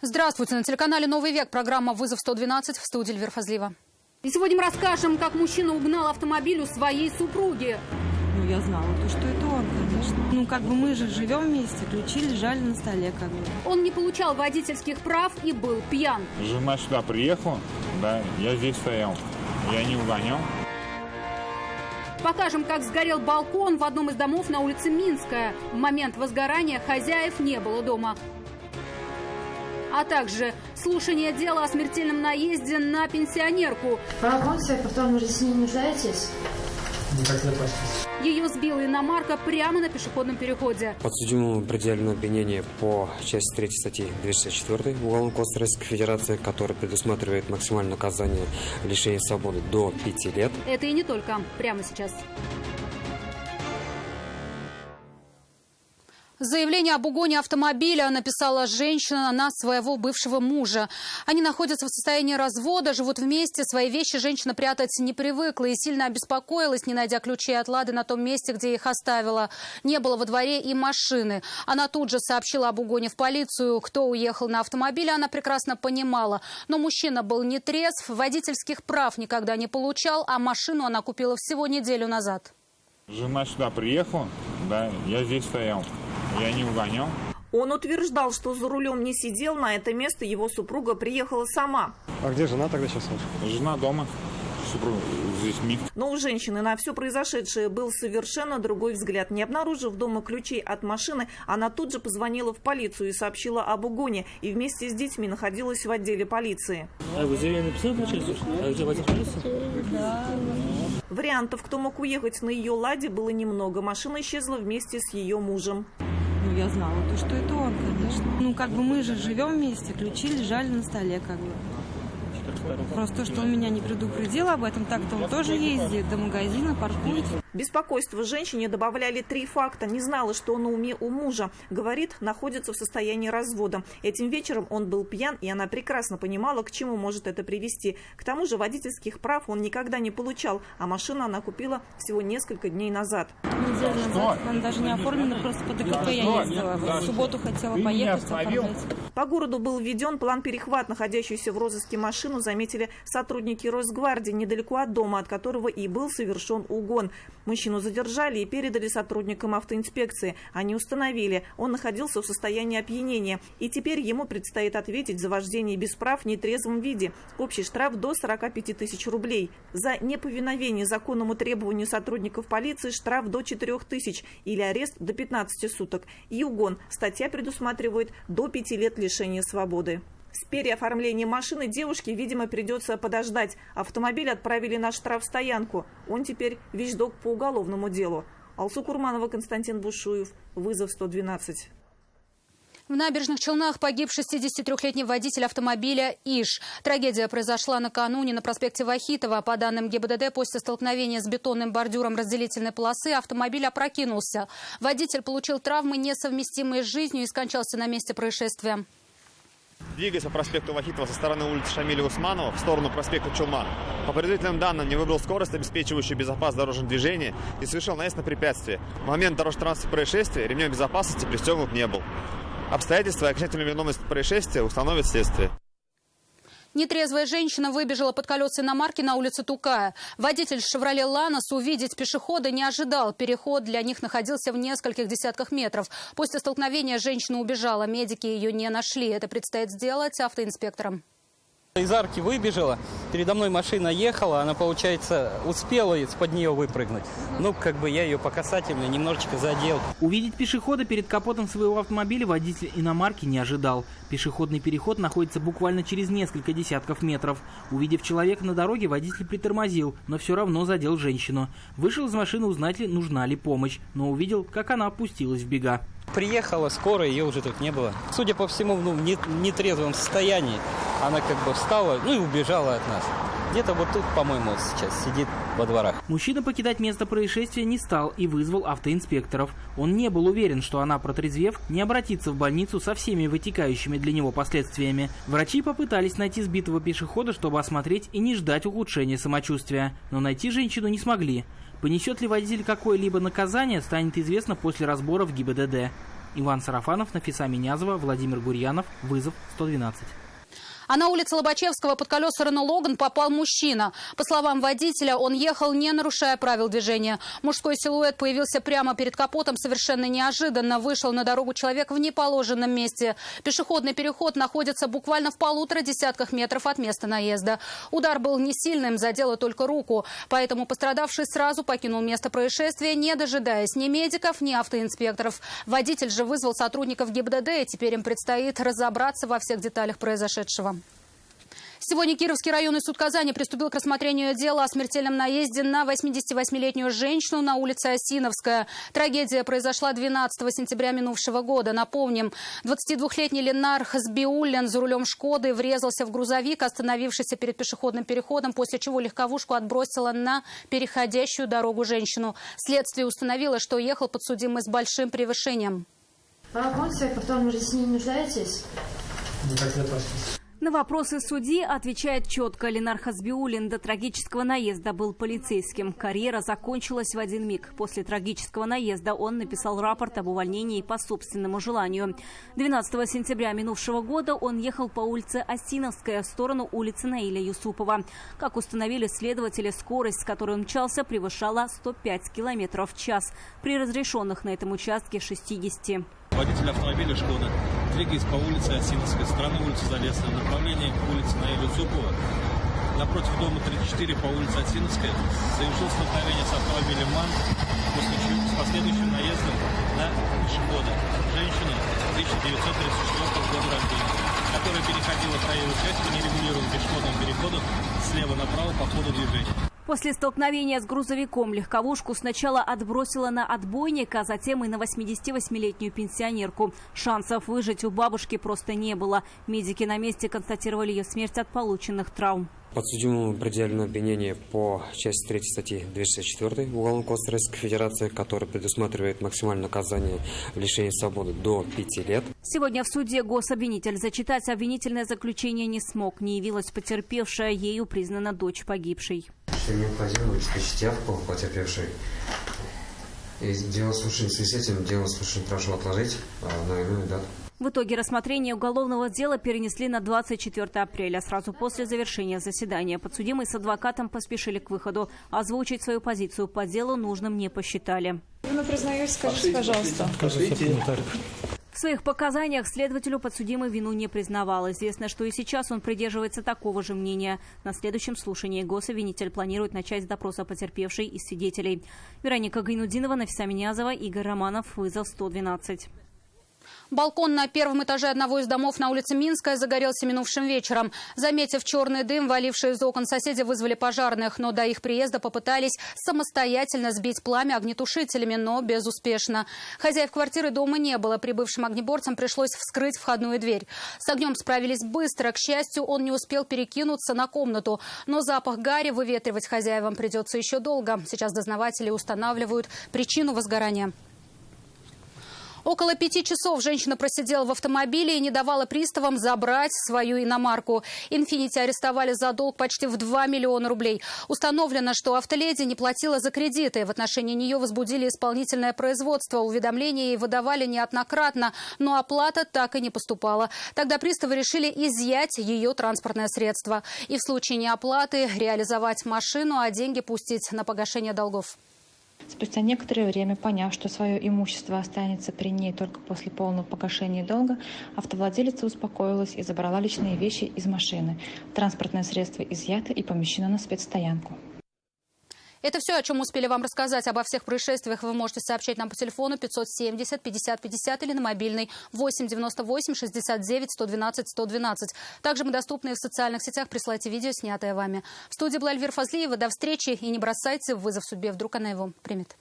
Здравствуйте. На телеканале «Новый век» программа «Вызов 112» в студии Эльвира Фазлиева. И сегодня мы расскажем, как мужчина угнал автомобиль у своей супруги. Я знала, что это он, конечно. Мы же живем вместе, ключи лежали на столе, Он не получал водительских прав и был пьян. Жена сюда приехала, да, я здесь стоял, я не угонял. Покажем, как сгорел балкон в одном из домов на улице Минская. В момент возгорания хозяев не было дома. А также слушание дела о смертельном наезде на пенсионерку. По работе, потом уже не нуждаетесь? Никак не опасность. Ее сбила иномарка прямо на пешеходном переходе. Подсудимому предъявлено обвинение по части 3 статьи 264 Уголовного кодекса Российской Федерации, который предусматривает максимальное наказание лишения свободы до 5 лет. Это и не только. Прямо сейчас. Заявление об угоне автомобиля написала женщина на своего бывшего мужа. Они находятся в состоянии развода, живут вместе. Свои вещи женщина прятать не привыкла и сильно обеспокоилась, не найдя ключей от «Лады» на том месте, где их оставила. Не было во дворе и машины. Она тут же сообщила об угоне в полицию. Кто уехал на автомобиле, она прекрасно понимала. Но мужчина был не трезв, водительских прав никогда не получал, а машину она купила всего неделю назад. Жена сюда приехала, да, я здесь стоял. Я не угонял. Он утверждал, что за рулем не сидел, на это место его супруга приехала сама. А где жена тогда сейчас? Жена дома, супруга с детьми. Но у женщины на все произошедшее был совершенно другой взгляд. Не обнаружив дома ключей от машины, она тут же позвонила в полицию и сообщила об угоне. И вместе с детьми находилась в отделе полиции. А вы заявление написали, получается? А где водитель полиции? Да. Вариантов, кто мог уехать на ее «Ладе», было немного. Машина исчезла вместе с ее мужем. Я знала, что это он, конечно. Мы же живем вместе, ключи лежали на столе, Просто то, что он меня не предупредил об этом, так-то он тоже ездит до магазина, паркует. Беспокойство женщине добавляли 3 факта. Не знала, что на уме у мужа. Говорит, находится в состоянии развода. Этим вечером он был пьян, и она прекрасно понимала, к чему может это привести. К тому же водительских прав он никогда не получал, а машину она купила всего несколько дней назад. Неделю назад она даже не оформлена, просто по ДКП я ездила. В субботу хотела поехать, оформлять. По городу был введен план перехват. Находящуюся в розыске машину заметили сотрудники Росгвардии недалеко от дома, от которого и был совершен угон. Мужчину задержали и передали сотрудникам автоинспекции. Они установили, он находился в состоянии опьянения. И теперь ему предстоит ответить за вождение без прав в нетрезвом виде. Общий штраф до 45 тысяч рублей. За неповиновение законному требованию сотрудников полиции штраф до 4 тысяч или арест до 15 суток. И угон. Статья предусматривает до 5 лет лишения свободы. С переоформлением машины девушке, видимо, придется подождать. Автомобиль отправили на штрафстоянку. Он теперь вещдок по уголовному делу. Алсу Курманова, Константин Бушуев. Вызов 112. В Набережных Челнах погиб 63-летний водитель автомобиля «Иж». Трагедия произошла накануне на проспекте Вахитова. По данным ГИБДД, после столкновения с бетонным бордюром разделительной полосы автомобиль опрокинулся. Водитель получил травмы, несовместимые с жизнью, и скончался на месте происшествия. Двигаясь по проспекту Вахитова со стороны улицы Шамиля Усманова в сторону проспекта Челма, по предварительным данным не выбрал скорость, обеспечивающую безопасность дорожного движения, и совершил наезд на препятствие. В момент дорожно-транспортного происшествия ремнем безопасности пристегнут не был. Обстоятельства и окончательную виновность происшествия установит следствие. Нетрезвая женщина выбежала под колеса иномарки на улице Тукая. Водитель «Шевроле Ланос» увидеть пешехода не ожидал. Переход для них находился в нескольких десятках метров. После столкновения женщина убежала. Медики ее не нашли. Это предстоит сделать автоинспекторам. Из арки выбежала, передо мной машина ехала, она, получается, успела из-под нее выпрыгнуть. Я ее по касательной немножечко задел. Увидеть пешехода перед капотом своего автомобиля водитель иномарки не ожидал. Пешеходный переход находится буквально через несколько десятков метров. Увидев человека на дороге, водитель притормозил, но все равно задел женщину. Вышел из машины узнать, нужна ли помощь, но увидел, как она опустилась в бега. Приехала скорая, ее уже тут не было. Судя по всему, в нетрезвом состоянии. Она встала, и убежала от нас. Где-то вот тут, по-моему, сейчас сидит во дворах. Мужчина покидать место происшествия не стал и вызвал автоинспекторов. Он не был уверен, что она, протрезвев, не обратится в больницу со всеми вытекающими для него последствиями. Врачи попытались найти сбитого пешехода, чтобы осмотреть и не ждать ухудшения самочувствия. Но найти женщину не смогли. Понесет ли водитель какое-либо наказание, станет известно после разбора в ГИБДД. Иван Сарафанов, Нафиса Минязова, Владимир Гурьянов. Вызов 112. А на улице Лобачевского под колеса Рено Логан попал мужчина. По словам водителя, он ехал, не нарушая правил движения. Мужской силуэт появился прямо перед капотом совершенно неожиданно. Вышел на дорогу человек в неположенном месте. Пешеходный переход находится буквально в 1,5 метров от места наезда. Удар был не сильным, задело только руку. Поэтому пострадавший сразу покинул место происшествия, не дожидаясь ни медиков, ни автоинспекторов. Водитель же вызвал сотрудников ГИБДД, и теперь им предстоит разобраться во всех деталях произошедшего. Сегодня Кировский районный суд Казани приступил к рассмотрению дела о смертельном наезде на 88-летнюю женщину на улице Осиновская. Трагедия произошла 12 сентября минувшего года. Напомним, 22-летний Ленар Хасбиуллин за рулем «Шкоды» врезался в грузовик, остановившийся перед пешеходным переходом, после чего легковушку отбросила на переходящую дорогу женщину. Следствие установило, что ехал подсудимый с большим превышением. Вы в своих повторном разъяснении нуждаетесь? Никак не отношусь. На вопросы судьи отвечает четко. Ленар Хасбиуллин до трагического наезда был полицейским. Карьера закончилась в один миг. После трагического наезда он написал рапорт об увольнении по собственному желанию. 12 сентября минувшего года он ехал по улице Осиновская в сторону улицы Наиля Юсупова. Как установили следователи, скорость, с которой он мчался, превышала 105 км в час. При разрешенных на этом участке 60. Водитель автомобиля «Шкода», двигаясь по улице Осиновской, стороны улицы Залесной, в направлении к улице Наиля Юсупова, напротив дома 34 по улице Осиновская, совершил столкновение с автомобилем МАН, с последующим наездом на пешехода, женщину 1934 года рождения, которая переходила проезжую часть по нерегулируемым пешеходным переходам слева направо по ходу движения. После столкновения с грузовиком легковушку сначала отбросила на отбойник, а затем и на 88-летнюю пенсионерку. Шансов выжить у бабушки просто не было. Медики на месте констатировали ее смерть от полученных травм. Подсудимому предъявлено обвинение по части 3 статьи 264 Уголовного кодекса Российской Федерации, которая предусматривает максимальное наказание лишения свободы до 5 лет. Сегодня в суде гособвинитель зачитать обвинительное заключение не смог. Не явилась потерпевшая, ею признана дочь погибшей. Необходимо обеспечить явку потерпевшей. И дело слушания в связи с этим, дело слушания прошу отложить на иную дату. В итоге рассмотрение уголовного дела перенесли на 24 апреля. Сразу после завершения заседания подсудимый с адвокатом поспешили к выходу. Озвучить свою позицию по делу нужным не посчитали. Вы признаетесь, скажите, пожалуйста. В своих показаниях следователю подсудимый вину не признавал. Известно, что и сейчас он придерживается такого же мнения. На следующем слушании гособвинитель планирует начать с допроса потерпевшей и свидетелей. Вероника Гайнудинова, Нафиса Минязова, Игорь Романов. Вызов 112. Балкон на первом этаже одного из домов на улице Минская загорелся минувшим вечером. Заметив черный дым, валивший из окон, соседи вызвали пожарных, но до их приезда попытались самостоятельно сбить пламя огнетушителями, но безуспешно. Хозяев квартиры дома не было. Прибывшим огнеборцам пришлось вскрыть входную дверь. С огнем справились быстро. К счастью, он не успел перекинуться на комнату. Но запах гари выветривать хозяевам придется еще долго. Сейчас дознаватели устанавливают причину возгорания. Около 5 часов женщина просидела в автомобиле и не давала приставам забрать свою иномарку. «Инфинити» арестовали за долг почти в 2 миллиона рублей. Установлено, что автоледи не платила за кредиты. В отношении нее возбудили исполнительное производство. Уведомления ей выдавали неоднократно, но оплата так и не поступала. Тогда приставы решили изъять ее транспортное средство. И в случае неоплаты реализовать машину, а деньги пустить на погашение долгов. Спустя некоторое время, поняв, что свое имущество останется при ней только после полного погашения долга, автовладелица успокоилась и забрала личные вещи из машины. Транспортное средство изъято и помещено на спецстоянку. Это все, о чем успели вам рассказать. Обо всех происшествиях вы можете сообщить нам по телефону 570 50 50 или на мобильный 8 98 69 112 112. Также мы доступны в социальных сетях. Присылайте видео, снятое вами. В студии была Эльвира Фазлиева. До встречи и не бросайте вызов судьбе. Вдруг она его примет.